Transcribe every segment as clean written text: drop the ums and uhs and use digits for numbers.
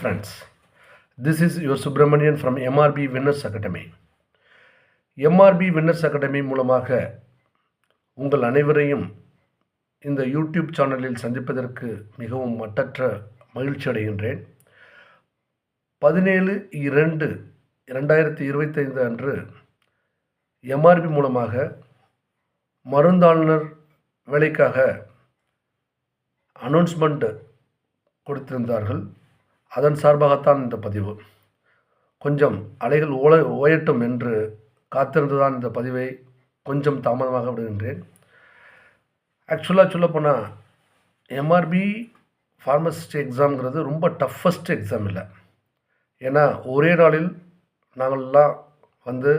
friends, this is your Subramanian from MRB Winners Academy. MRB Winners Academy மூலமாக உங்கள் அனைவரையும் இந்த யூடியூப் சேனலில் சந்திப்பதற்கு மிகவும் மட்டற்ற மகிழ்ச்சி அடைகின்றேன். 17/2/2025 அன்று MRB மூலமாக மருந்தாளுநர் வேலைக்காக அனௌன்ஸ்மெண்ட் கொடுத்திருந்தார்கள். அதன் சார்பாகத்தான் இந்த பதிவு. கொஞ்சம் அலைகள் ஓயட்டும் என்று காத்திருந்துதான் இந்த பதிவை கொஞ்சம் தாமதமாக விடுகின்றேன். ஆக்சுவலாக சொல்லப்போனால் MRB ஃபார்மசிஸ்ட் எக்ஸாம்ங்கிறது ரொம்ப டஃபஸ்ட் எக்ஸாம் இல்லை. ஏன்னா ஒரே நாளில் நாங்கள்லாம் வந்து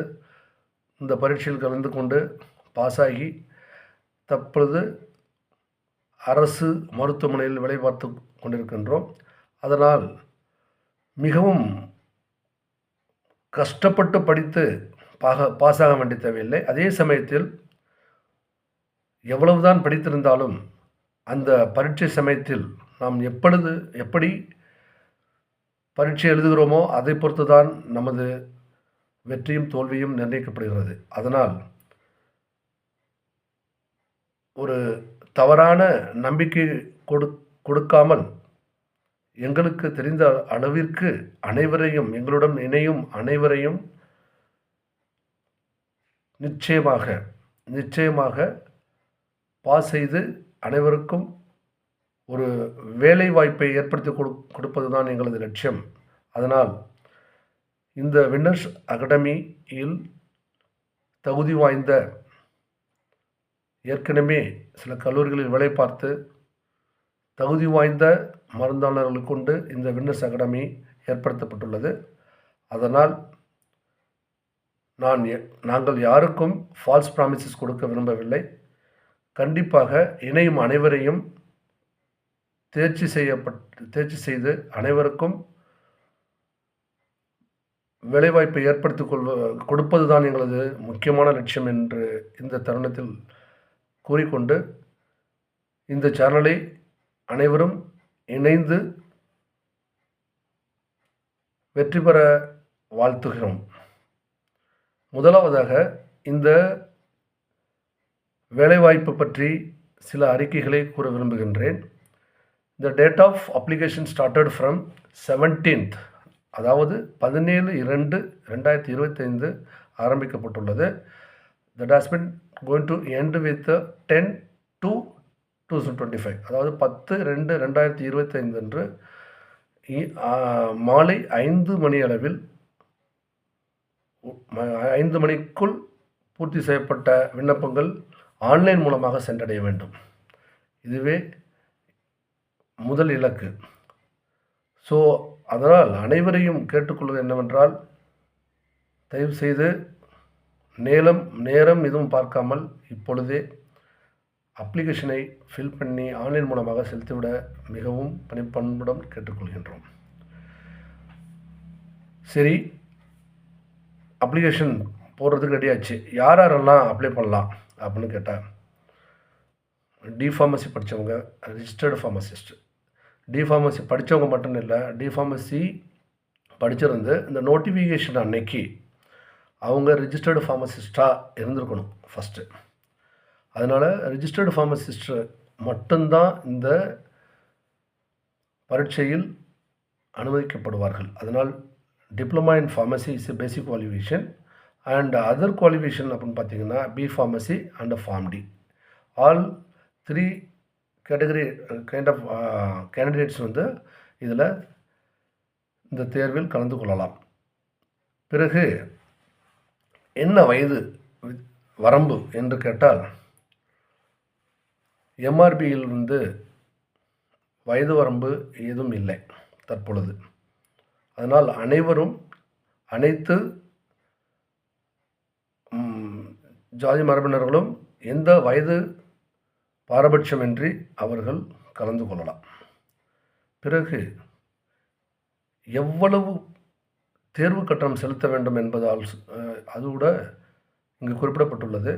இந்த பரீட்சையில் கலந்து கொண்டு பாஸ் ஆகி தற்பொழுது அரசு மருத்துவமனையில் வேலை பார்த்து கொண்டிருக்கின்றோம். அதனால் மிகவும் கஷ்டப்பட்டு படித்து பாஸ் ஆக வேண்டிய தேவையில்லை. அதே சமயத்தில் எவ்வளவுதான் படித்திருந்தாலும் அந்த பரீட்சை சமயத்தில் நாம் எப்படி பரீட்சை எழுதுகிறோமோ அதை பொறுத்து தான் நமது வெற்றியும் தோல்வியும் நிர்ணயிக்கப்படுகிறது. அதனால் ஒரு தவறான நம்பிக்கை கொடுக்காமல் எங்களுக்கு தெரிந்த அளவிற்கு அனைவரையும், எங்களுடன் இணையும் அனைவரையும் நிச்சயமாக பாஸ் செய்து அனைவருக்கும் ஒரு வேலை வாய்ப்பை ஏற்படுத்தி கொடுப்பது தான் எங்களது லட்சியம். அதனால் இந்த வின்னர்ஸ் அகாடமியில் தகுதி வாய்ந்த ஏற்கனவே சில கல்லூரிகளில் வேலை பார்த்து தகுதி வாய்ந்த மருந்தாளர்களுக்கு கொண்டு இந்த வின்னர்ஸ் அகாடமி ஏற்படுத்தப்பட்டுள்ளது. அதனால் நாங்கள் யாருக்கும் ஃபால்ஸ் ப்ராமிசஸ் கொடுக்க விரும்பவில்லை. கண்டிப்பாக இணையும் அனைவரையும் தேர்ச்சி செய்து அனைவருக்கும் வேலைவாய்ப்பை ஏற்படுத்தி கொடுப்பது தான் எங்களது முக்கியமான லட்சியம் என்று இந்த தருணத்தில் கூறிக்கொண்டு இந்த சேனலை அனைவரும் இணைந்து வெற்றி பெற வாழ்த்துகிறோம். முதலாவதாக இந்த வேலைவாய்ப்பு பற்றி சில அறிக்கைகளை கூற விரும்புகின்றேன். The date of application started from 17th, அதாவது 17/2/2025 ஆரம்பிக்கப்பட்டுள்ளது. That has been going to end with 10/2/2025, அதாவது 10/2/2025 அன்று மாலை 5 மணி அளவில் 5 மணிக்குள் பூர்த்தி செய்யப்பட்ட விண்ணப்பங்கள் ஆன்லைன் மூலமாக சென்றடைய வேண்டும். இதுவே முதல் இலக்கு. ஸோ அதனால் அனைவரையும் கேட்டுக்கொள்வது என்னவென்றால், தயவுசெய்து நேரம் எதுவும் பார்க்காமல் இப்பொழுதே அப்ளிகேஷனை ஃபில் பண்ணி ஆன்லைன் மூலமாக செலுத்திவிட மிகவும் பணிப்பண்புடன் கேட்டுக்கொள்கின்றோம். சரி, அப்ளிகேஷன் போடுறதுக்கு ரெடி ஆச்சு. யாரெல்லாம் அப்ளை பண்ணலாம் அப்படின்னு கேட்டால், டிஃபார்மசி படித்தவங்க, ரிஜிஸ்டர்டு ஃபார்மசிஸ்ட். டிஃபார்மசி படித்தவங்க மட்டும் இல்லை, டிஃபார்மசி படிச்சிருந்து இந்த நோட்டிஃபிகேஷன் அன்னைக்கு அவங்க ரிஜிஸ்டர்டு ஃபார்மசிஸ்ட்டாக இருந்திருக்கணும் ஃபஸ்ட்டு. அதனால் ரிஜிஸ்டர்டு ஃபார்மசிஸ்ட்டு மட்டும்தான் இந்த பரீட்சையில் அனுமதிக்கப்படுவார்கள். அதனால் diploma in pharmacy is a basic qualification and other qualification அப்படின்னு பார்த்தீங்கன்னா B pharmacy and pharm D. All 3 category kind of candidates வந்து இதில் இந்த தேர்வில் கலந்து கொள்ளலாம். பிறகு என்ன வயது வரம்பு என்று கேட்டால், MRBயில் வந்து வயது வரம்பு ஏதும் இல்லை தற்பொழுது. அதனால் அனைத்து ஜாதி மரபினர்களும் எந்த வயது பாரபட்சமின்றி அவர்கள் கலந்து கொள்ளலாம். பிறகு எவ்வளவு தேர்வு கட்டணம் செலுத்த வேண்டும் என்பதால் அது கூட இங்கு குறிப்பிடப்பட்டுள்ளது.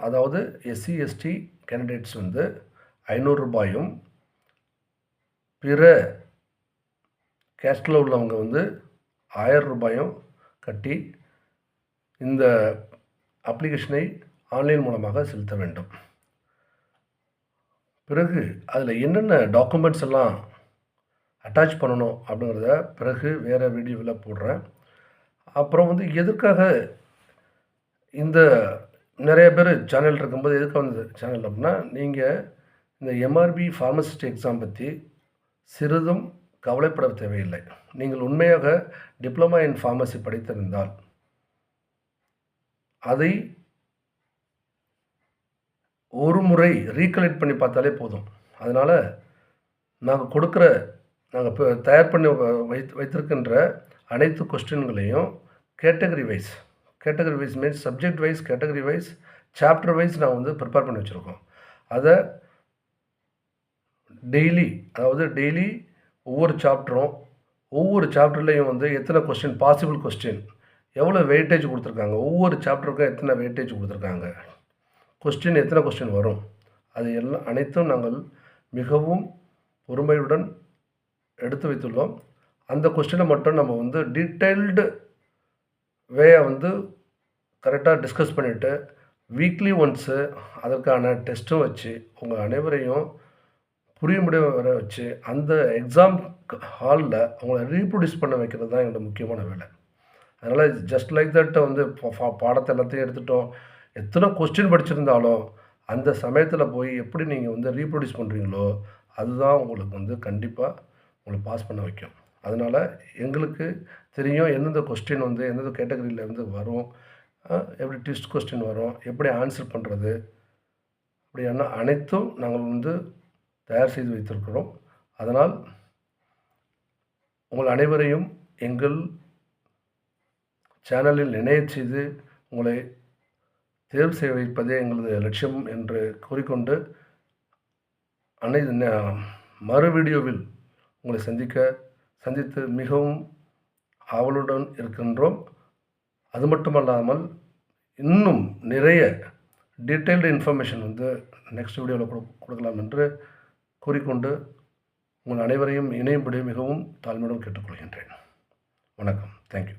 அதாவது SC ST கேண்டிடேட்ஸ் வந்து 500 ரூபாயும், பிற கேஸ்டில் உள்ளவங்க வந்து 1000 ரூபாயும் கட்டி இந்த அப்ளிகேஷனை ஆன்லைன் மூலமாக செலுத்த வேண்டும். பிறகு அதில் என்னென்ன டாக்குமெண்ட்ஸ் எல்லாம் அட்டாச் பண்ணணும் அப்படிங்கிறத பிறகு வேறு வீடியோவில் போடுறேன். அப்புறம் வந்து எதற்காக இந்த நிறைய பேர் சேனல் இருக்கும்போது எதுக்கு வந்து சேனல் அப்படின்னா, நீங்கள் இந்த எம்ஆர்பி ஃபார்மசிஸ்ட் எக்ஸாம் பற்றி சிறிதும் கவலைப்பட தேவையில்லை. நீங்கள் உண்மையாக டிப்ளமா இன் ஃபார்மசி படித்திருந்தால் அதை ஒரு முறை ரீகலெக்ட் பண்ணி பார்த்தாலே போதும். அதனால் நாங்கள் இப்போ தயார் பண்ணி வைத்திருக்கின்ற அனைத்து கொஸ்டின்களையும் category wise means subject wise, category wise, chapter wise நான் வந்து ப்ரிப்பேர் பண்ணி வச்சுருக்கோம். அதை டெய்லி ஒவ்வொரு சாப்டர்லேயும் வந்து எத்தனை கொஸ்டின், பாசிபிள் கொஸ்டின், எவ்வளோ வெயிட்டேஜ் கொடுத்துருக்காங்க, ஒவ்வொரு சாப்டருக்கும் எத்தனை வெயிட்டேஜ் கொடுத்துருக்காங்க, கொஸ்டின் எத்தனை கொஸ்டின் வரும், அது எல்லாம் அனைத்தும் நாங்கள் மிகவும் பொறுமையுடன் எடுத்து வைத்துள்ளோம். அந்த கொஸ்டினை மட்டும் நம்ம வந்து டீட்டெயில்டு வந்து கரெக்டாக டிஸ்கஸ் பண்ணிவிட்டு வீக்லி ஒன்ஸு அதற்கான டெஸ்ட்டும் வச்சு உங்கள் அனைவரையும் புரிய வர வச்சு அந்த எக்ஸாம் ஹாலில் அவங்கள ரீப்ரொடியூஸ் பண்ண வைக்கிறது தான் என்னோட முக்கியமான வேலை. அதனால் ஜஸ்ட் லைக் தட் வந்து பாடத்தை எல்லாத்தையும் எடுத்துட்டோம், எத்தனை கொஸ்டின் படிச்சிருந்தாலும் அந்த சமயத்தில் போய் எப்படி நீங்கள் வந்து ரீப்ரொடியூஸ் பண்ணுறீங்களோ அதுதான் உங்களுக்கு வந்து கண்டிப்பாக உங்களை பாஸ் பண்ண வைக்கும். அதனால் எங்களுக்கு தெரியும் எந்தெந்த கொஸ்டின் வந்து எந்தெந்த கேட்டகரியில் வந்து வரும், எப்படி ட்விஸ்ட் கொஸ்டின் வரும், எப்படி ஆன்சர் பண்ணுறது, அப்படியான அனைத்தும் நாங்கள் வந்து தயார் செய்து வைத்திருக்கிறோம். அதனால் உங்கள் அனைவரையும் எங்கள் சேனலில் இணையச் செய்து உங்களை தேர்வு செய்ய வைப்பதே எங்களது லட்சியம் என்று கூறிக்கொண்டு மறு வீடியோவில் உங்களை சந்தித்து மிகவும் ஆவலுடன் இருக்கின்றோம். அது மட்டுமல்லாமல் இன்னும் நிறைய டீட்டெயில்டு இன்ஃபர்மேஷன் வந்து நெக்ஸ்ட் வீடியோவில் கொடுக்கலாம் என்று கூறிக்கொண்டு உங்கள் அனைவரையும் இணையும்படி மிகவும் தாழ்மையுடன் கேட்டுக்கொள்கின்றேன். வணக்கம். தேங்க்யூ.